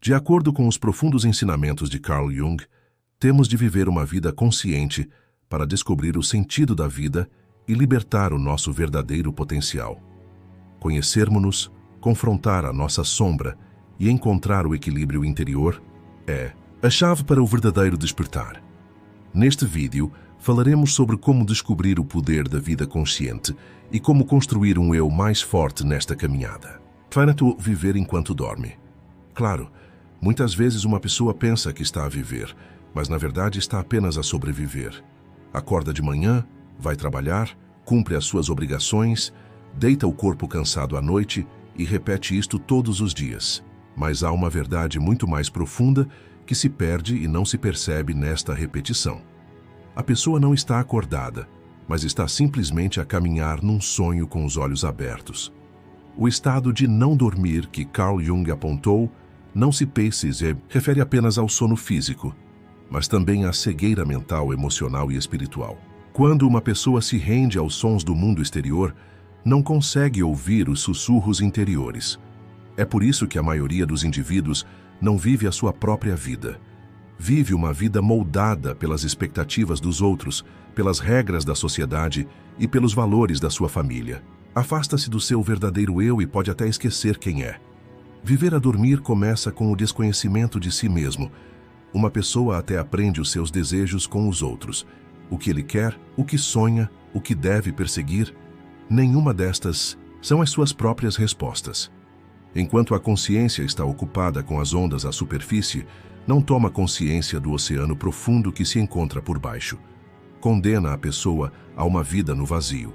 De acordo com os profundos ensinamentos de Carl Jung, temos de viver uma vida consciente para descobrir o sentido da vida e libertar o nosso verdadeiro potencial. Conhecermos-nos, confrontar a nossa sombra e encontrar o equilíbrio interior é a chave para o verdadeiro despertar. Neste vídeo, falaremos sobre como descobrir o poder da vida consciente e como construir um eu mais forte nesta caminhada. Treina-te viver enquanto dorme. Claro, muitas vezes uma pessoa pensa que está a viver, mas na verdade está apenas a sobreviver. Acorda de manhã, vai trabalhar, cumpre as suas obrigações, deita o corpo cansado à noite e repete isto todos os dias. Mas há uma verdade muito mais profunda que se perde e não se percebe nesta repetição. A pessoa não está acordada, mas está simplesmente a caminhar num sonho com os olhos abertos. O estado de não dormir que Carl Jung apontou não se refere apenas ao sono físico, mas também à cegueira mental, emocional e espiritual. Quando uma pessoa se rende aos sons do mundo exterior, não consegue ouvir os sussurros interiores. É por isso que a maioria dos indivíduos não vive a sua própria vida. Vive uma vida moldada pelas expectativas dos outros, pelas regras da sociedade e pelos valores da sua família. Afasta-se do seu verdadeiro eu e pode até esquecer quem é. Viver a dormir começa com o desconhecimento de si mesmo. Uma pessoa até aprende os seus desejos com os outros. O que ele quer, o que sonha, o que deve perseguir. Nenhuma destas são as suas próprias respostas. Enquanto a consciência está ocupada com as ondas à superfície, não toma consciência do oceano profundo que se encontra por baixo. Condena a pessoa a uma vida no vazio.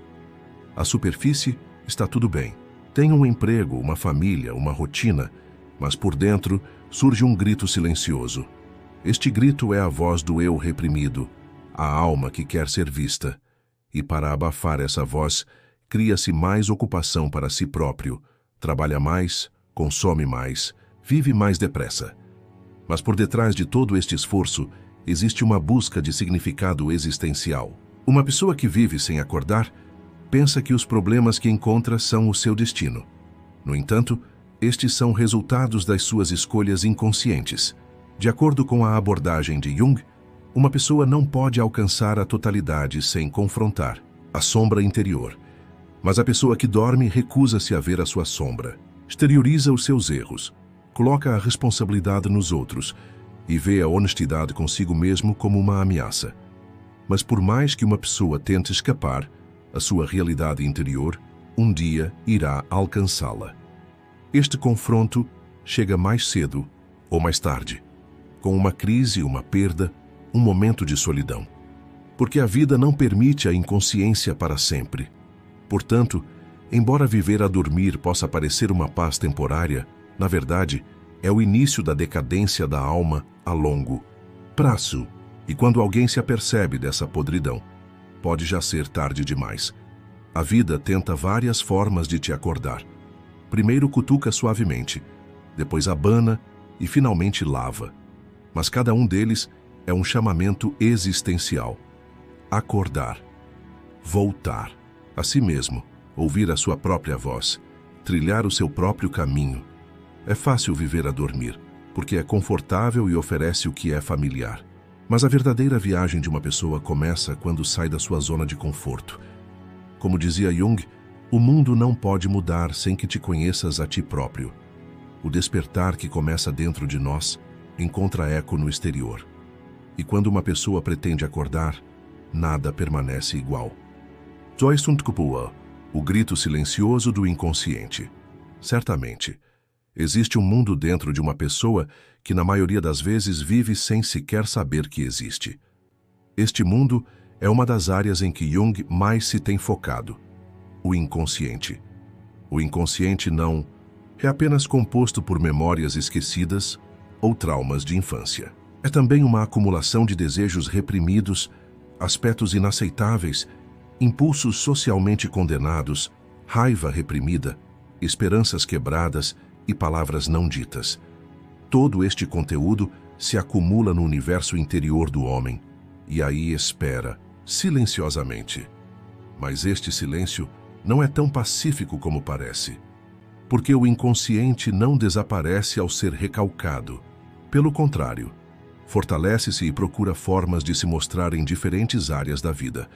A superfície está tudo bem. Tem um emprego, uma família, uma rotina, mas por dentro surge um grito silencioso. Este grito é a voz do eu reprimido, a alma que quer ser vista. E para abafar essa voz, cria-se mais ocupação para si próprio, trabalha mais, consome mais, vive mais depressa. Mas por detrás de todo este esforço, existe uma busca de significado existencial. Uma pessoa que vive sem acordar, pensa que os problemas que encontra são o seu destino. No entanto, estes são resultados das suas escolhas inconscientes. De acordo com a abordagem de Jung, uma pessoa não pode alcançar a totalidade sem confrontar a sombra interior. Mas a pessoa que dorme recusa-se a ver a sua sombra, exterioriza os seus erros, coloca a responsabilidade nos outros e vê a honestidade consigo mesmo como uma ameaça. Mas por mais que uma pessoa tente escapar, a sua realidade interior um dia irá alcançá-la. Este confronto chega mais cedo ou mais tarde, com uma crise, uma perda, um momento de solidão. Porque a vida não permite a inconsciência para sempre. Portanto, embora viver a dormir possa parecer uma paz temporária, na verdade, é o início da decadência da alma a longo prazo. E quando alguém se apercebe dessa podridão, pode já ser tarde demais. A vida tenta várias formas de te acordar. Primeiro cutuca suavemente, depois abana e finalmente lava. Mas cada um deles é um chamamento existencial. Acordar. Voltar a si mesmo, ouvir a sua própria voz, trilhar o seu próprio caminho. É fácil viver a dormir, porque é confortável e oferece o que é familiar. Mas a verdadeira viagem de uma pessoa começa quando sai da sua zona de conforto. Como dizia Jung, o mundo não pode mudar sem que te conheças a ti próprio. O despertar que começa dentro de nós encontra eco no exterior. E quando uma pessoa pretende acordar, nada permanece igual. Zoistuntkupuwa, o grito silencioso do inconsciente. Certamente, existe um mundo dentro de uma pessoa que na maioria das vezes vive sem sequer saber que existe. Este mundo é uma das áreas em que Jung mais se tem focado, o inconsciente. O inconsciente não é apenas composto por memórias esquecidas ou traumas de infância. É também uma acumulação de desejos reprimidos, aspectos inaceitáveis, impulsos socialmente condenados, raiva reprimida, esperanças quebradas e palavras não ditas. Todo este conteúdo se acumula no universo interior do homem e aí espera, silenciosamente. Mas este silêncio não é tão pacífico como parece. porque o inconsciente não desaparece ao ser recalcado. Pelo contrário, fortalece-se e procura formas de se mostrar em diferentes áreas da vida.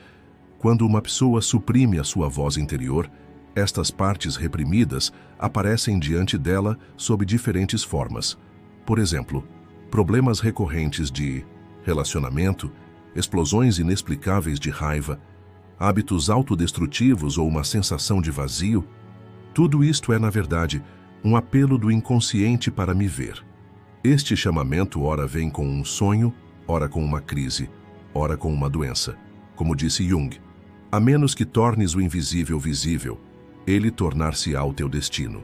Quando uma pessoa suprime a sua voz interior, estas partes reprimidas aparecem diante dela sob diferentes formas. Por exemplo, problemas recorrentes de relacionamento, explosões inexplicáveis de raiva, hábitos autodestrutivos ou uma sensação de vazio. Tudo isto é, na verdade, um apelo do inconsciente para me ver. Este chamamento ora vem com um sonho, ora com uma crise, ora com uma doença. Como disse Jung, a menos que tornes o invisível visível, ele tornar-se-á o teu destino.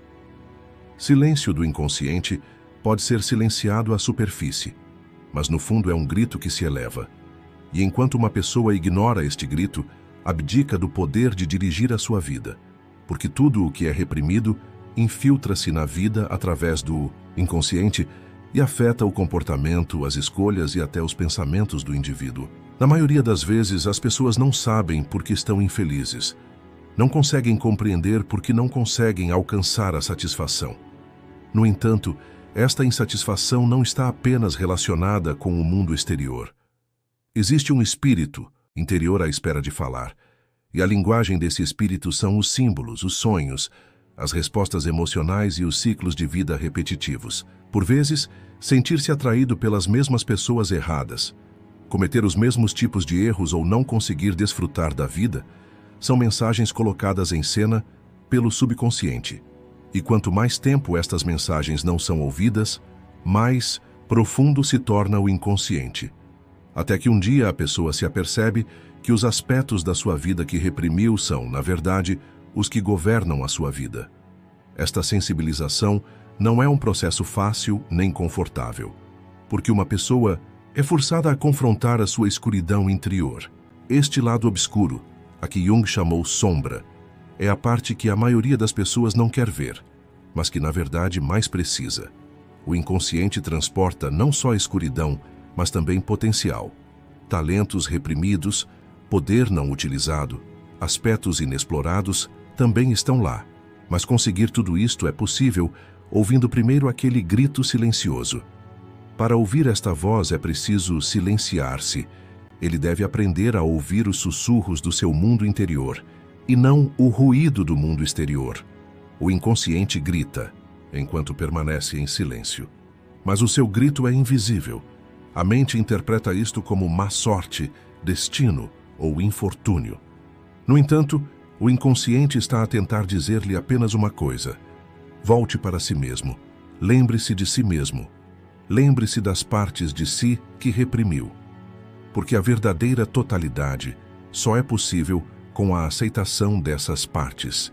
Silêncio do inconsciente pode ser silenciado à superfície, mas no fundo é um grito que se eleva. E enquanto uma pessoa ignora este grito, abdica do poder de dirigir a sua vida, porque tudo o que é reprimido infiltra-se na vida através do inconsciente e afeta o comportamento, as escolhas e até os pensamentos do indivíduo. Na maioria das vezes, as pessoas não sabem por que estão infelizes. Não conseguem compreender porque não conseguem alcançar a satisfação. No entanto, esta insatisfação não está apenas relacionada com o mundo exterior. Existe um espírito interior à espera de falar, e a linguagem desse espírito são os símbolos, os sonhos, as respostas emocionais e os ciclos de vida repetitivos. Por vezes, sentir-se atraído pelas mesmas pessoas erradas, cometer os mesmos tipos de erros ou não conseguir desfrutar da vida, são mensagens colocadas em cena pelo subconsciente. E quanto mais tempo estas mensagens não são ouvidas, mais profundo se torna o inconsciente. Até que um dia a pessoa se apercebe que os aspectos da sua vida que reprimiu são, na verdade, os que governam a sua vida. Esta sensibilização não é um processo fácil nem confortável, porque uma pessoa é forçada a confrontar a sua escuridão interior. Este lado obscuro, a que Jung chamou sombra, é a parte que a maioria das pessoas não quer ver, mas que na verdade mais precisa. O inconsciente transporta não só escuridão, mas também potencial, talentos reprimidos, poder não utilizado, aspectos inexplorados também estão lá. Mas conseguir tudo isto é possível ouvindo primeiro aquele grito silencioso. Para ouvir esta voz é preciso silenciar-se. Ele deve aprender a ouvir os sussurros do seu mundo interior e não o ruído do mundo exterior. O inconsciente grita, enquanto permanece em silêncio. Mas o seu grito é invisível. A mente interpreta isto como má sorte, destino ou infortúnio. No entanto, o inconsciente está a tentar dizer-lhe apenas uma coisa: volte para si mesmo, lembre-se de si mesmo, lembre-se das partes de si que reprimiu. Porque a verdadeira totalidade só é possível com a aceitação dessas partes.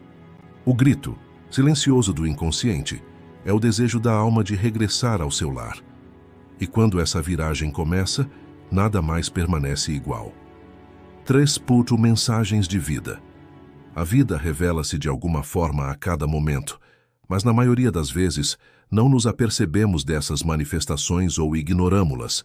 O grito silencioso do inconsciente é o desejo da alma de regressar ao seu lar. E quando essa viragem começa, nada mais permanece igual. 3. Mensagens de vida. A vida revela-se de alguma forma a cada momento, mas na maioria das vezes não nos apercebemos dessas manifestações ou ignoramo-las.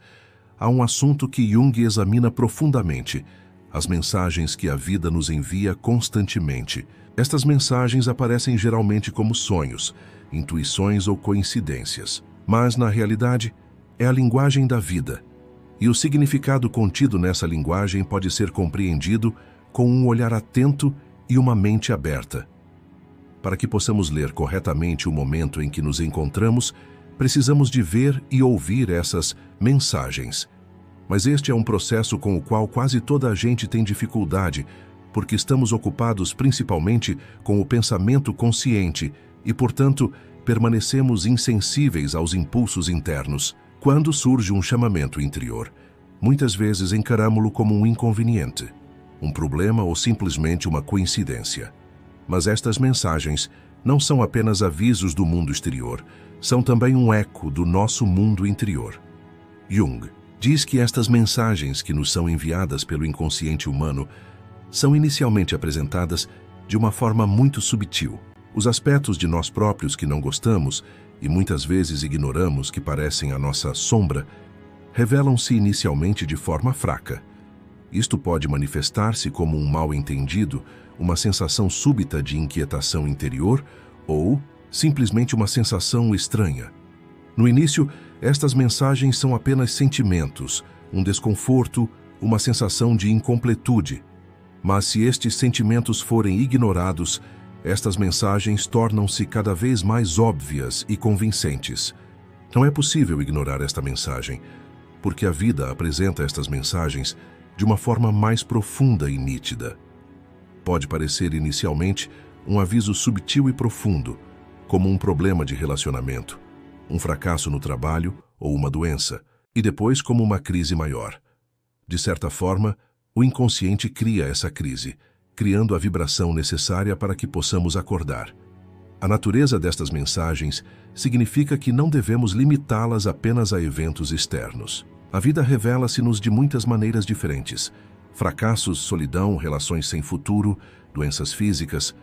Há um assunto que Jung examina profundamente: as mensagens que a vida nos envia constantemente. Estas mensagens aparecem geralmente como sonhos, intuições ou coincidências. Mas, na realidade, é a linguagem da vida. E o significado contido nessa linguagem pode ser compreendido com um olhar atento e uma mente aberta. Para que possamos ler corretamente o momento em que nos encontramos, precisamos de ver e ouvir essas mensagens. Mas este é um processo com o qual quase toda a gente tem dificuldade, porque estamos ocupados principalmente com o pensamento consciente e, portanto, permanecemos insensíveis aos impulsos internos. Quando surge um chamamento interior, muitas vezes encaramo-lo como um inconveniente, um problema ou simplesmente uma coincidência. Mas estas mensagens não são apenas avisos do mundo exterior, são também um eco do nosso mundo interior. Jung diz que estas mensagens que nos são enviadas pelo inconsciente humano são inicialmente apresentadas de uma forma muito subtil. Os aspectos de nós próprios que não gostamos e muitas vezes ignoramos, que parecem a nossa sombra, revelam-se inicialmente de forma fraca. Isto pode manifestar-se como um mal-entendido, uma sensação súbita de inquietação interior ou simplesmente uma sensação estranha. No início, estas mensagens são apenas sentimentos, um desconforto, uma sensação de incompletude. Mas se estes sentimentos forem ignorados, estas mensagens tornam-se cada vez mais óbvias e convincentes. Não é possível ignorar esta mensagem, porque a vida apresenta estas mensagens de uma forma mais profunda e nítida. Pode parecer inicialmente um aviso subtil e profundo, como um problema de relacionamento, um fracasso no trabalho ou uma doença, e depois como uma crise maior. De certa forma, o inconsciente cria essa crise, criando a vibração necessária para que possamos acordar. A natureza destas mensagens significa que não devemos limitá-las apenas a eventos externos. A vida revela-se-nos de muitas maneiras diferentes. Fracassos, solidão, relações sem futuro, doenças físicas,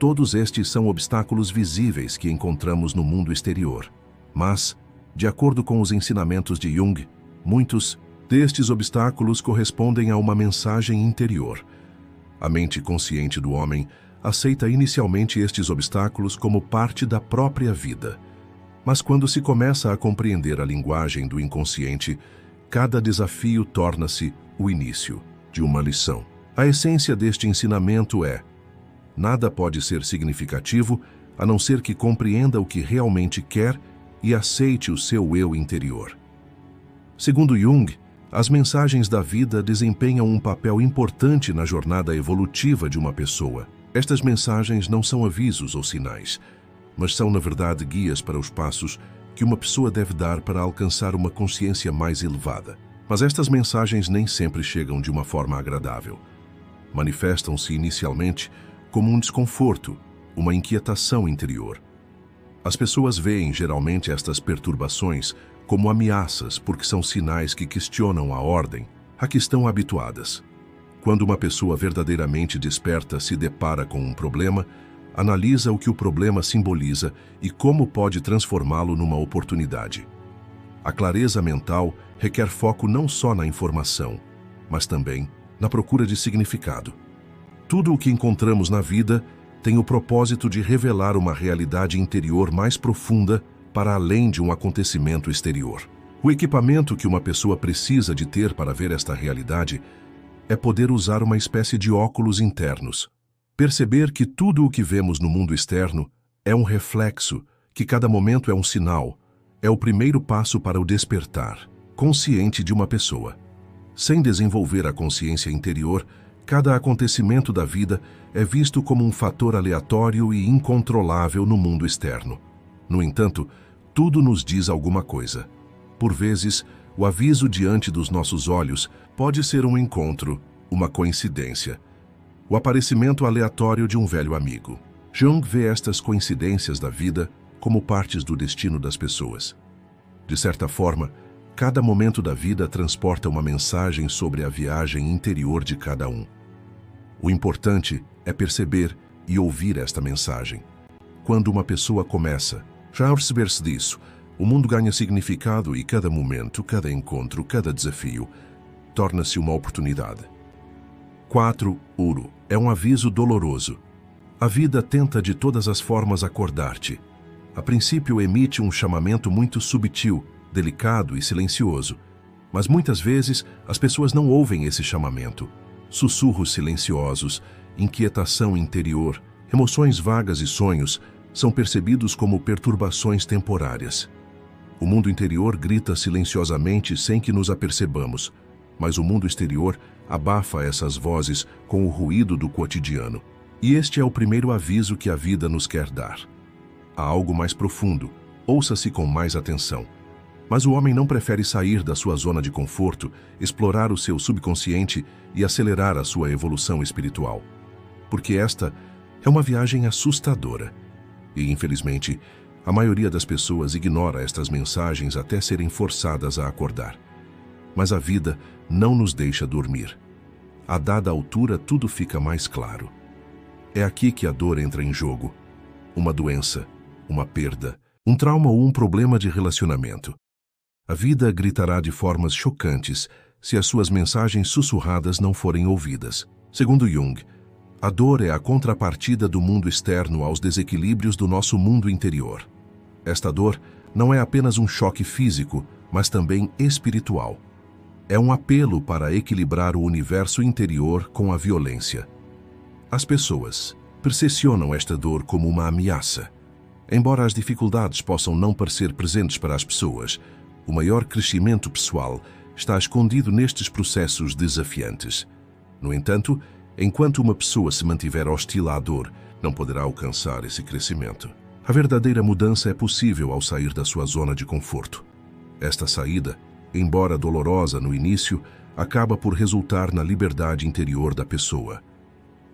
todos estes são obstáculos visíveis que encontramos no mundo exterior. Mas, de acordo com os ensinamentos de Jung, muitos destes obstáculos correspondem a uma mensagem interior. A mente consciente do homem aceita inicialmente estes obstáculos como parte da própria vida. Mas quando se começa a compreender a linguagem do inconsciente, cada desafio torna-se o início de uma lição. A essência deste ensinamento é: nada pode ser significativo a não ser que compreenda o que realmente quer e aceite o seu eu interior. Segundo Jung, as mensagens da vida desempenham um papel importante na jornada evolutiva de uma pessoa. Estas mensagens não são avisos ou sinais, mas são, na verdade, guias para os passos que uma pessoa deve dar para alcançar uma consciência mais elevada. Mas estas mensagens nem sempre chegam de uma forma agradável. Manifestam-se inicialmente como um desconforto, uma inquietação interior. As pessoas veem geralmente estas perturbações como ameaças porque são sinais que questionam a ordem a que estão habituadas. Quando uma pessoa verdadeiramente desperta se depara com um problema, analisa o que o problema simboliza e como pode transformá-lo numa oportunidade. A clareza mental requer foco não só na informação, mas também na procura de significado. Tudo o que encontramos na vida tem o propósito de revelar uma realidade interior mais profunda para além de um acontecimento exterior. O equipamento que uma pessoa precisa de ter para ver esta realidade é poder usar uma espécie de óculos internos. Perceber que tudo o que vemos no mundo externo é um reflexo, que cada momento é um sinal, é o primeiro passo para o despertar consciente de uma pessoa. Sem desenvolver a consciência interior, cada acontecimento da vida é visto como um fator aleatório e incontrolável no mundo externo. No entanto, tudo nos diz alguma coisa. Por vezes, o aviso diante dos nossos olhos pode ser um encontro, uma coincidência, o aparecimento aleatório de um velho amigo. Jung vê estas coincidências da vida como partes do destino das pessoas. De certa forma, cada momento da vida transporta uma mensagem sobre a viagem interior de cada um. O importante é perceber e ouvir esta mensagem. Quando uma pessoa começa já a perceber-se disso, o mundo ganha significado e cada momento, cada encontro, cada desafio torna-se uma oportunidade. 4. Uro. É um aviso doloroso. A vida tenta de todas as formas acordar-te. A princípio emite um chamamento muito subtil, delicado e silencioso. Mas muitas vezes as pessoas não ouvem esse chamamento. Sussurros silenciosos, inquietação interior, emoções vagas e sonhos são percebidos como perturbações temporárias. O mundo interior grita silenciosamente sem que nos apercebamos, mas o mundo exterior abafa essas vozes com o ruído do cotidiano. E este é o primeiro aviso que a vida nos quer dar. Há algo mais profundo, ouça-se com mais atenção. Mas o homem não prefere sair da sua zona de conforto, explorar o seu subconsciente e acelerar a sua evolução espiritual. Porque esta é uma viagem assustadora. E, infelizmente, a maioria das pessoas ignora estas mensagens até serem forçadas a acordar. Mas a vida não nos deixa dormir. A dada altura, tudo fica mais claro. É aqui que a dor entra em jogo. Uma doença, uma perda, um trauma ou um problema de relacionamento. A vida gritará de formas chocantes se as suas mensagens sussurradas não forem ouvidas. Segundo Jung, A dor é a contrapartida do mundo externo aos desequilíbrios do nosso mundo interior. Esta dor não é apenas um choque físico, mas também espiritual. É um apelo para equilibrar o universo interior com a violência. As pessoas percepcionam esta dor como uma ameaça. Embora as dificuldades possam não parecer presentes para as pessoas, o maior crescimento pessoal está escondido nestes processos desafiantes. No entanto, enquanto uma pessoa se mantiver hostil à dor, não poderá alcançar esse crescimento. A verdadeira mudança é possível ao sair da sua zona de conforto. Esta saída, embora dolorosa no início, acaba por resultar na liberdade interior da pessoa.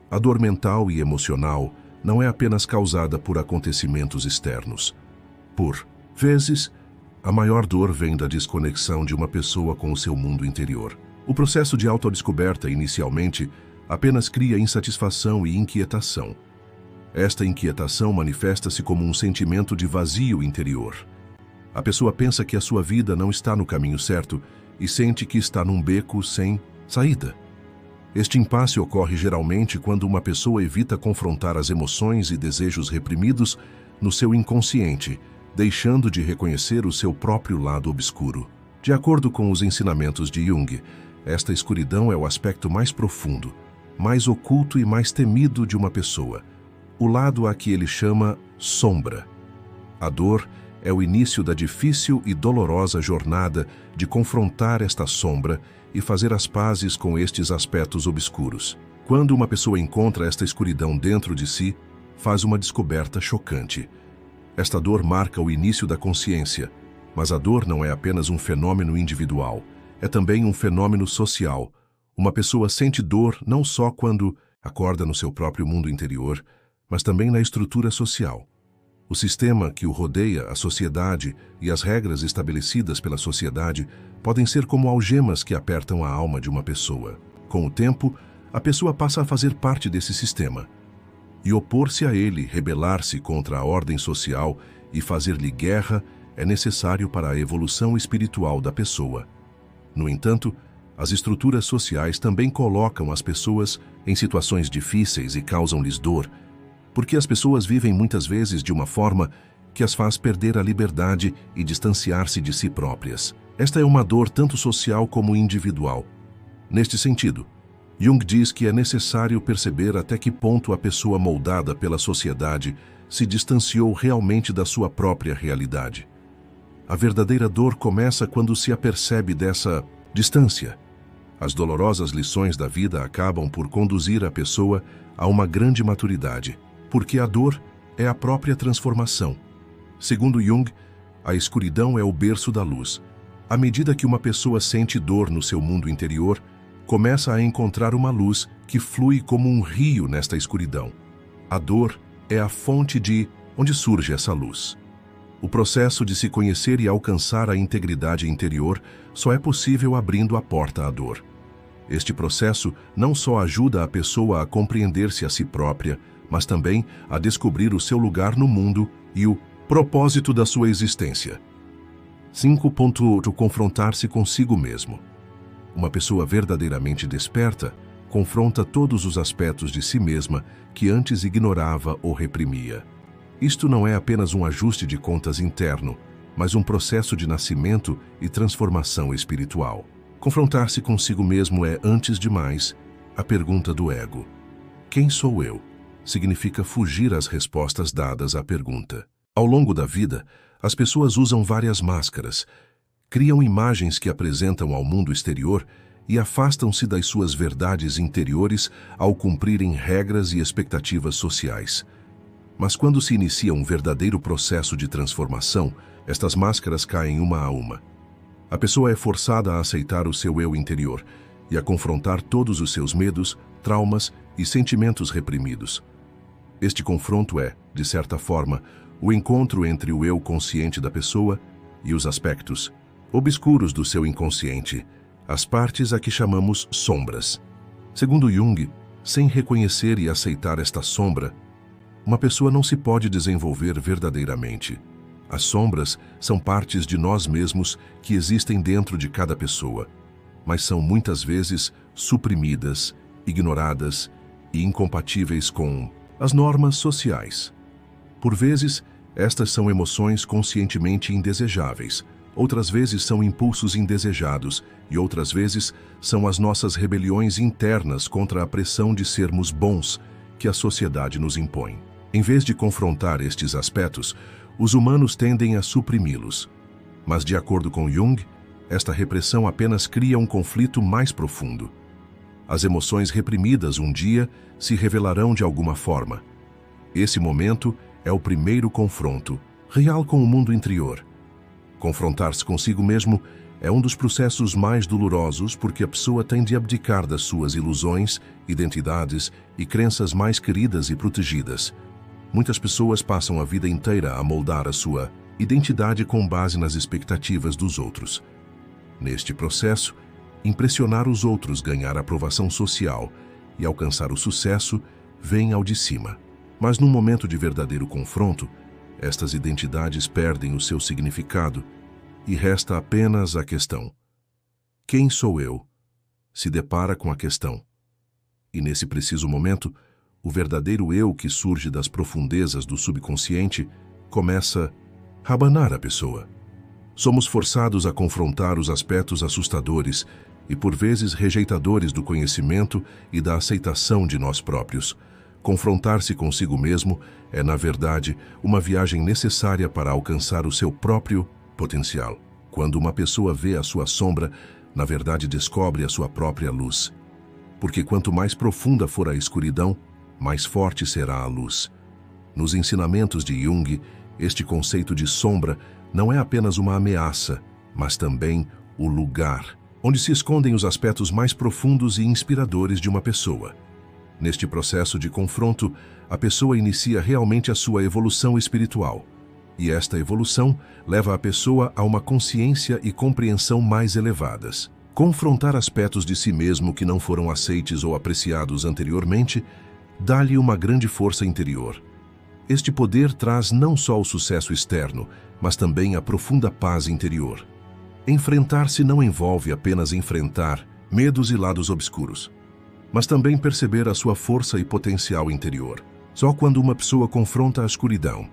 A dor mental e emocional não é apenas causada por acontecimentos externos. Por vezes, a maior dor vem da desconexão de uma pessoa com o seu mundo interior. O processo de autodescoberta, inicialmente, apenas cria insatisfação e inquietação. Esta inquietação manifesta-se como um sentimento de vazio interior. A pessoa pensa que a sua vida não está no caminho certo e sente que está num beco sem saída. Este impasse ocorre geralmente quando uma pessoa evita confrontar as emoções e desejos reprimidos no seu inconsciente, deixando de reconhecer o seu próprio lado obscuro. De acordo com os ensinamentos de Jung, esta escuridão é o aspecto mais profundo, mais oculto e mais temido de uma pessoa, o lado a que ele chama sombra. A dor é o início da difícil e dolorosa jornada de confrontar esta sombra e fazer as pazes com estes aspectos obscuros. Quando uma pessoa encontra esta escuridão dentro de si, faz uma descoberta chocante. Esta dor marca o início da consciência, mas a dor não é apenas um fenômeno individual, é também um fenômeno social. Uma pessoa sente dor não só quando acorda no seu próprio mundo interior, mas também na estrutura social. O sistema que o rodeia, a sociedade e as regras estabelecidas pela sociedade podem ser como algemas que apertam a alma de uma pessoa. Com o tempo, a pessoa passa a fazer parte desse sistema. E opor-se a ele, rebelar-se contra a ordem social e fazer-lhe guerra é necessário para a evolução espiritual da pessoa. No entanto, as estruturas sociais também colocam as pessoas em situações difíceis e causam-lhes dor, porque as pessoas vivem muitas vezes de uma forma que as faz perder a liberdade e distanciar-se de si próprias. Esta é uma dor tanto social como individual. Neste sentido, Jung diz que é necessário perceber até que ponto a pessoa moldada pela sociedade se distanciou realmente da sua própria realidade. A verdadeira dor começa quando se apercebe dessa distância. As dolorosas lições da vida acabam por conduzir a pessoa a uma grande maturidade, porque a dor é a própria transformação. Segundo Jung, a escuridão é o berço da luz. À medida que uma pessoa sente dor no seu mundo interior, começa a encontrar uma luz que flui como um rio nesta escuridão. A dor é a fonte de onde surge essa luz. O processo de se conhecer e alcançar a integridade interior só é possível abrindo a porta à dor. Este processo não só ajuda a pessoa a compreender-se a si própria, mas também a descobrir o seu lugar no mundo e o propósito da sua existência. 5. Confrontar-se consigo mesmo. Uma pessoa verdadeiramente desperta confronta todos os aspectos de si mesma que antes ignorava ou reprimia. Isto não é apenas um ajuste de contas interno, mas um processo de nascimento e transformação espiritual. Confrontar-se consigo mesmo é, antes de mais, a pergunta do ego. Quem sou eu? Significa fugir às respostas dadas à pergunta. Ao longo da vida, as pessoas usam várias máscaras, criam imagens que apresentam ao mundo exterior e afastam-se das suas verdades interiores ao cumprirem regras e expectativas sociais. Mas quando se inicia um verdadeiro processo de transformação, estas máscaras caem uma a uma. A pessoa é forçada a aceitar o seu eu interior e a confrontar todos os seus medos, traumas e sentimentos reprimidos. Este confronto é, de certa forma, o encontro entre o eu consciente da pessoa e os aspectos obscuros do seu inconsciente, as partes a que chamamos sombras. Segundo Jung, sem reconhecer e aceitar esta sombra, uma pessoa não se pode desenvolver verdadeiramente. As sombras são partes de nós mesmos que existem dentro de cada pessoa, mas são muitas vezes suprimidas, ignoradas e incompatíveis com as normas sociais. Por vezes, estas são emoções conscientemente indesejáveis, outras vezes são impulsos indesejados e outras vezes são as nossas rebeliões internas contra a pressão de sermos bons que a sociedade nos impõe. Em vez de confrontar estes aspectos, os humanos tendem a suprimi-los. Mas, de acordo com Jung, esta repressão apenas cria um conflito mais profundo. As emoções reprimidas um dia se revelarão de alguma forma. Esse momento é o primeiro confronto real com o mundo interior. Confrontar-se consigo mesmo é um dos processos mais dolorosos porque a pessoa tem de abdicar das suas ilusões, identidades e crenças mais queridas e protegidas. Muitas pessoas passam a vida inteira a moldar a sua identidade com base nas expectativas dos outros. Neste processo, impressionar os outros, ganhar aprovação social e alcançar o sucesso vem ao de cima. Mas num momento de verdadeiro confronto, estas identidades perdem o seu significado e resta apenas a questão: quem sou eu? Se depara com a questão. E nesse preciso momento, o verdadeiro eu que surge das profundezas do subconsciente começa a abanar a pessoa. Somos forçados a confrontar os aspectos assustadores e por vezes rejeitadores do conhecimento e da aceitação de nós próprios. Confrontar-se consigo mesmo é, na verdade, uma viagem necessária para alcançar o seu próprio potencial. Quando uma pessoa vê a sua sombra, na verdade descobre a sua própria luz. Porque quanto mais profunda for a escuridão, mais forte será a luz. Nos ensinamentos de Jung, este conceito de sombra não é apenas uma ameaça, mas também o lugar onde se escondem os aspectos mais profundos e inspiradores de uma pessoa. Neste processo de confronto, a pessoa inicia realmente a sua evolução espiritual. E esta evolução leva a pessoa a uma consciência e compreensão mais elevadas. Confrontar aspectos de si mesmo que não foram aceites ou apreciados anteriormente dá-lhe uma grande força interior. Este poder traz não só o sucesso externo, mas também a profunda paz interior. Enfrentar-se não envolve apenas enfrentar medos e lados obscuros, mas também perceber a sua força e potencial interior. Só quando uma pessoa confronta a escuridão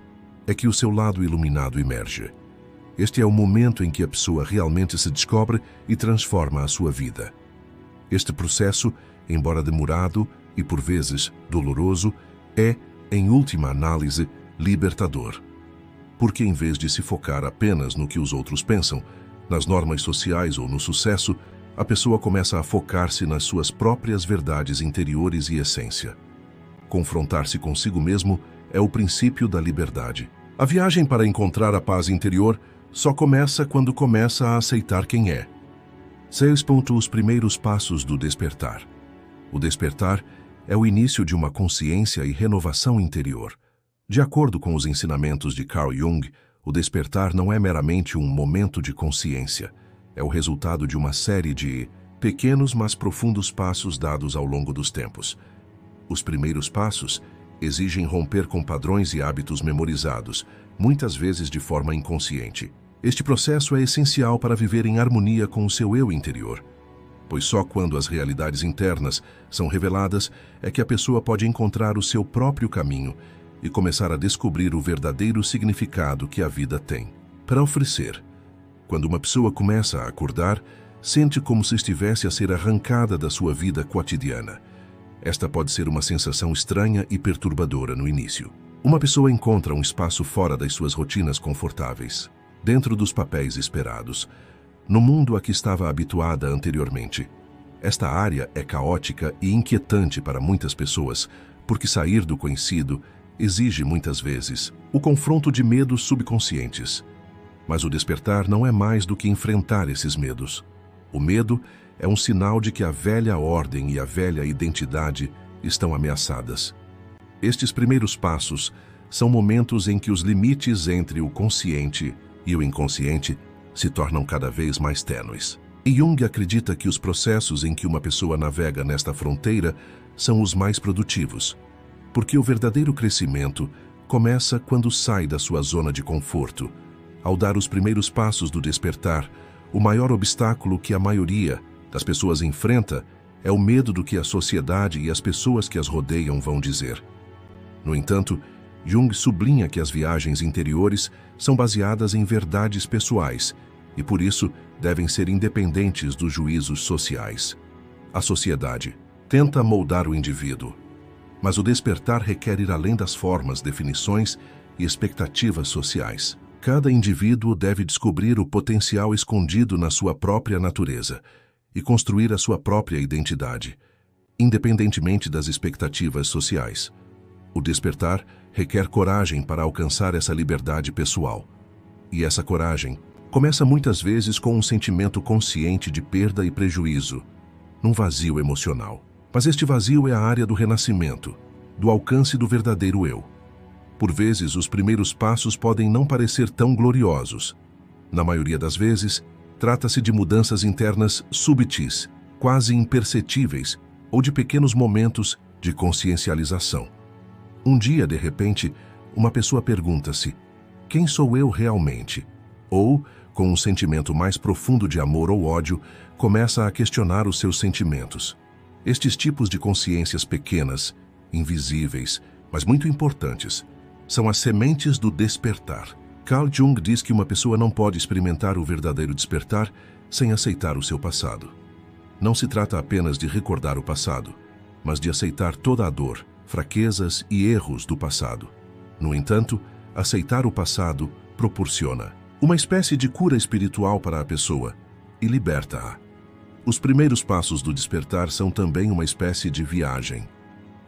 é que o seu lado iluminado emerge. Este é o momento em que a pessoa realmente se descobre e transforma a sua vida. Este processo, embora demorado e por vezes doloroso, é, em última análise, libertador. Porque em vez de se focar apenas no que os outros pensam, nas normas sociais ou no sucesso, a pessoa começa a focar-se nas suas próprias verdades interiores e essência. Confrontar-se consigo mesmo é o princípio da liberdade. A viagem para encontrar a paz interior só começa quando começa a aceitar quem é. 6. Os primeiros passos do despertar. O despertar é o início de uma consciência e renovação interior. De acordo com os ensinamentos de Carl Jung, o despertar não é meramente um momento de consciência. É o resultado de uma série de pequenos mas profundos passos dados ao longo dos tempos. Os primeiros passos exigem romper com padrões e hábitos memorizados, muitas vezes de forma inconsciente. Este processo é essencial para viver em harmonia com o seu eu interior, pois só quando as realidades internas são reveladas é que a pessoa pode encontrar o seu próprio caminho e começar a descobrir o verdadeiro significado que a vida tem para oferecer. Quando uma pessoa começa a acordar, sente como se estivesse a ser arrancada da sua vida cotidiana. Esta pode ser uma sensação estranha e perturbadora no início. Uma pessoa encontra um espaço fora das suas rotinas confortáveis, dentro dos papéis esperados, no mundo a que estava habituada anteriormente. Esta área é caótica e inquietante para muitas pessoas, porque sair do conhecido exige muitas vezes o confronto de medos subconscientes. Mas o despertar não é mais do que enfrentar esses medos. O medo é um sinal de que a velha ordem e a velha identidade estão ameaçadas. Estes primeiros passos são momentos em que os limites entre o consciente e o inconsciente se tornam cada vez mais tênues. E Jung acredita que os processos em que uma pessoa navega nesta fronteira são os mais produtivos, porque o verdadeiro crescimento começa quando sai da sua zona de conforto. Ao dar os primeiros passos do despertar, o maior obstáculo que a maioria das pessoas enfrenta é o medo do que a sociedade e as pessoas que as rodeiam vão dizer. No entanto, Jung sublinha que as viagens interiores são baseadas em verdades pessoais e, por isso, devem ser independentes dos juízos sociais. A sociedade tenta moldar o indivíduo, mas o despertar requer ir além das formas, definições e expectativas sociais. Cada indivíduo deve descobrir o potencial escondido na sua própria natureza e construir a sua própria identidade, independentemente das expectativas sociais. O despertar requer coragem para alcançar essa liberdade pessoal. E essa coragem começa muitas vezes com um sentimento consciente de perda e prejuízo, num vazio emocional. Mas este vazio é a área do renascimento, do alcance do verdadeiro eu. Por vezes, os primeiros passos podem não parecer tão gloriosos. Na maioria das vezes, trata-se de mudanças internas subtis, quase imperceptíveis, ou de pequenos momentos de consciencialização. Um dia, de repente, uma pessoa pergunta-se: quem sou eu realmente? Ou, com um sentimento mais profundo de amor ou ódio, começa a questionar os seus sentimentos. Estes tipos de consciências pequenas, invisíveis, mas muito importantes, são as sementes do despertar. Carl Jung diz que uma pessoa não pode experimentar o verdadeiro despertar sem aceitar o seu passado. Não se trata apenas de recordar o passado, mas de aceitar toda a dor, fraquezas e erros do passado. No entanto, aceitar o passado proporciona uma espécie de cura espiritual para a pessoa e liberta-a. Os primeiros passos do despertar são também uma espécie de viagem.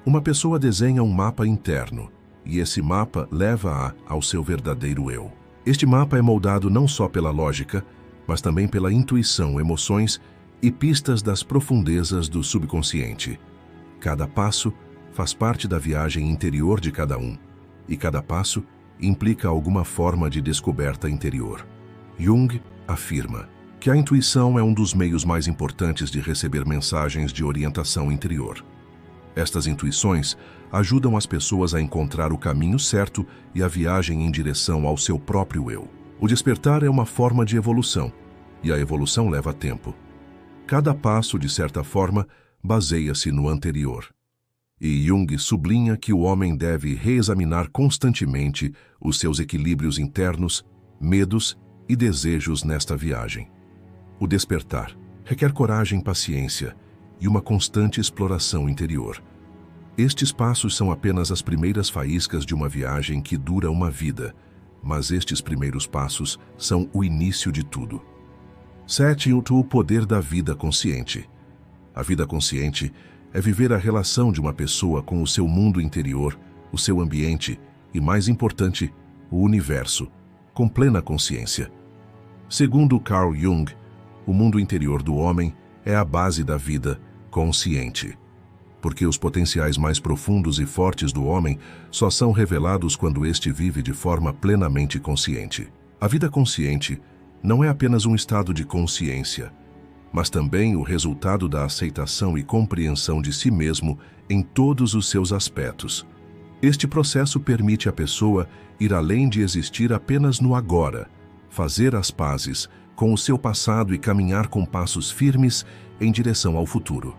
Uma pessoa desenha um mapa interno, e esse mapa leva-a ao seu verdadeiro eu. Este mapa é moldado não só pela lógica, mas também pela intuição, emoções e pistas das profundezas do subconsciente. Cada passo faz parte da viagem interior de cada um, e cada passo implica alguma forma de descoberta interior. Jung afirma que a intuição é um dos meios mais importantes de receber mensagens de orientação interior. Estas intuições ajudam as pessoas a encontrar o caminho certo e a viagem em direção ao seu próprio eu. O despertar é uma forma de evolução, e a evolução leva tempo. Cada passo, de certa forma, baseia-se no anterior. E Jung sublinha que o homem deve reexaminar constantemente os seus equilíbrios internos, medos e desejos nesta viagem. O despertar requer coragem, paciência e uma constante exploração interior. Estes passos são apenas as primeiras faíscas de uma viagem que dura uma vida, mas estes primeiros passos são o início de tudo. 7. O poder da vida consciente. A vida consciente é viver a relação de uma pessoa com o seu mundo interior, o seu ambiente e, mais importante, o universo, com plena consciência. Segundo Carl Jung, o mundo interior do homem é a base da vida consciente, porque os potenciais mais profundos e fortes do homem só são revelados quando este vive de forma plenamente consciente. A vida consciente não é apenas um estado de consciência, mas também o resultado da aceitação e compreensão de si mesmo em todos os seus aspectos. Este processo permite à pessoa ir além de existir apenas no agora, fazer as pazes com o seu passado e caminhar com passos firmes em direção ao futuro.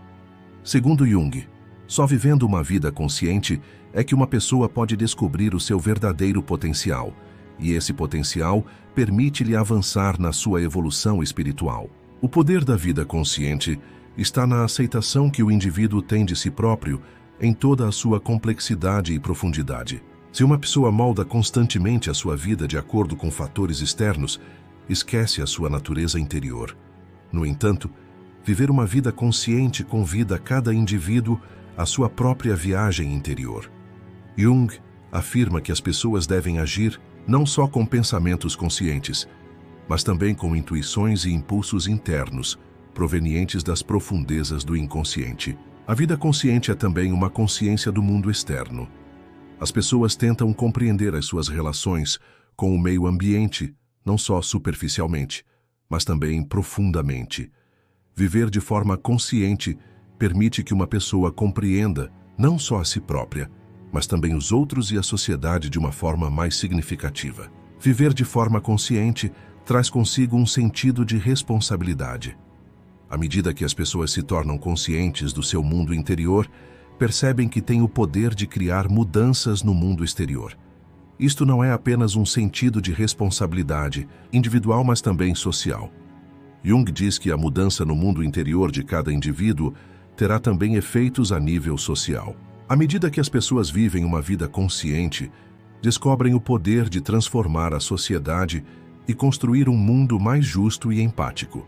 Segundo Jung, só vivendo uma vida consciente é que uma pessoa pode descobrir o seu verdadeiro potencial, e esse potencial permite-lhe avançar na sua evolução espiritual. O poder da vida consciente está na aceitação que o indivíduo tem de si próprio em toda a sua complexidade e profundidade. Se uma pessoa molda constantemente a sua vida de acordo com fatores externos, esquece a sua natureza interior. No entanto, viver uma vida consciente convida cada indivíduo à sua própria viagem interior. Jung afirma que as pessoas devem agir não só com pensamentos conscientes, mas também com intuições e impulsos internos, provenientes das profundezas do inconsciente. A vida consciente é também uma consciência do mundo externo. As pessoas tentam compreender as suas relações com o meio ambiente, não só superficialmente, mas também profundamente. Viver de forma consciente permite que uma pessoa compreenda não só a si própria, mas também os outros e a sociedade de uma forma mais significativa. Viver de forma consciente traz consigo um sentido de responsabilidade. À medida que as pessoas se tornam conscientes do seu mundo interior, percebem que têm o poder de criar mudanças no mundo exterior. Isto não é apenas um sentido de responsabilidade individual, mas também social. Jung diz que a mudança no mundo interior de cada indivíduo terá também efeitos a nível social. À medida que as pessoas vivem uma vida consciente, descobrem o poder de transformar a sociedade e construir um mundo mais justo e empático.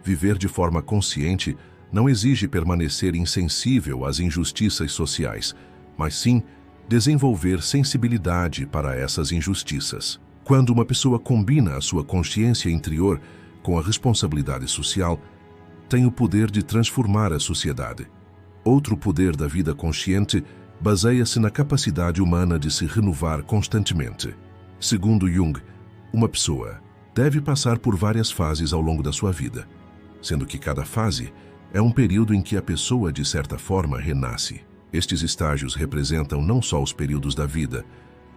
Viver de forma consciente não exige permanecer insensível às injustiças sociais, mas sim desenvolver sensibilidade para essas injustiças. Quando uma pessoa combina a sua consciência interior com a responsabilidade social, tem o poder de transformar a sociedade. Outro poder da vida consciente baseia-se na capacidade humana de se renovar constantemente. Segundo Jung, uma pessoa deve passar por várias fases ao longo da sua vida, sendo que cada fase é um período em que a pessoa, de certa forma, renasce. Estes estágios representam não só os períodos da vida,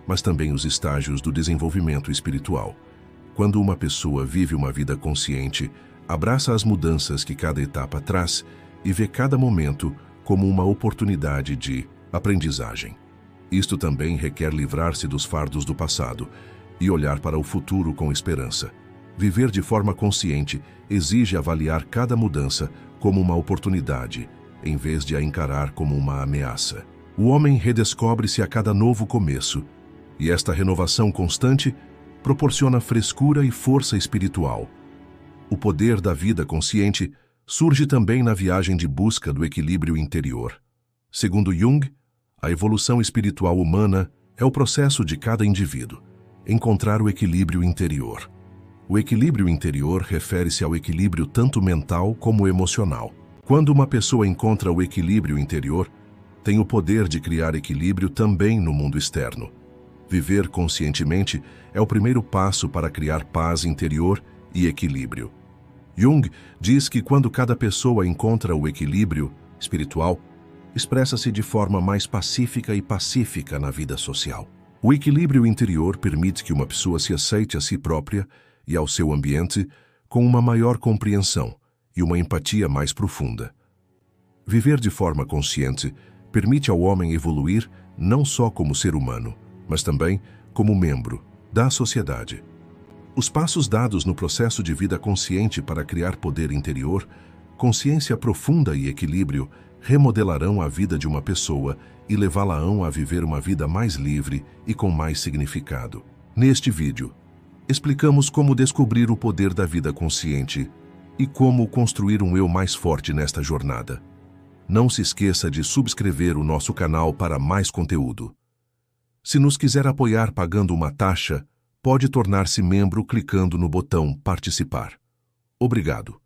mas também os estágios do desenvolvimento espiritual. Quando uma pessoa vive uma vida consciente, abraça as mudanças que cada etapa traz e vê cada momento como uma oportunidade de aprendizagem. Isto também requer livrar-se dos fardos do passado e olhar para o futuro com esperança. Viver de forma consciente exige avaliar cada mudança como uma oportunidade, em vez de a encarar como uma ameaça. O homem redescobre-se a cada novo começo, e esta renovação constante proporciona frescura e força espiritual. O poder da vida consciente surge também na viagem de busca do equilíbrio interior. Segundo Jung, a evolução espiritual humana é o processo de cada indivíduo encontrar o equilíbrio interior. O equilíbrio interior refere-se ao equilíbrio tanto mental como emocional. Quando uma pessoa encontra o equilíbrio interior, tem o poder de criar equilíbrio também no mundo externo. Viver conscientemente é o primeiro passo para criar paz interior e equilíbrio. Jung diz que quando cada pessoa encontra o equilíbrio espiritual, expressa-se de forma mais pacífica na vida social. O equilíbrio interior permite que uma pessoa se aceite a si própria e ao seu ambiente com uma maior compreensão e uma empatia mais profunda. Viver de forma consciente permite ao homem evoluir não só como ser humano, mas também como membro da sociedade. Os passos dados no processo de vida consciente para criar poder interior, consciência profunda e equilíbrio remodelarão a vida de uma pessoa e levá-la-ão a viver uma vida mais livre e com mais significado. Neste vídeo, explicamos como descobrir o poder da vida consciente e como construir um eu mais forte nesta jornada. Não se esqueça de subscrever o nosso canal para mais conteúdo. Se nos quiser apoiar pagando uma taxa, pode tornar-se membro clicando no botão Participar. Obrigado.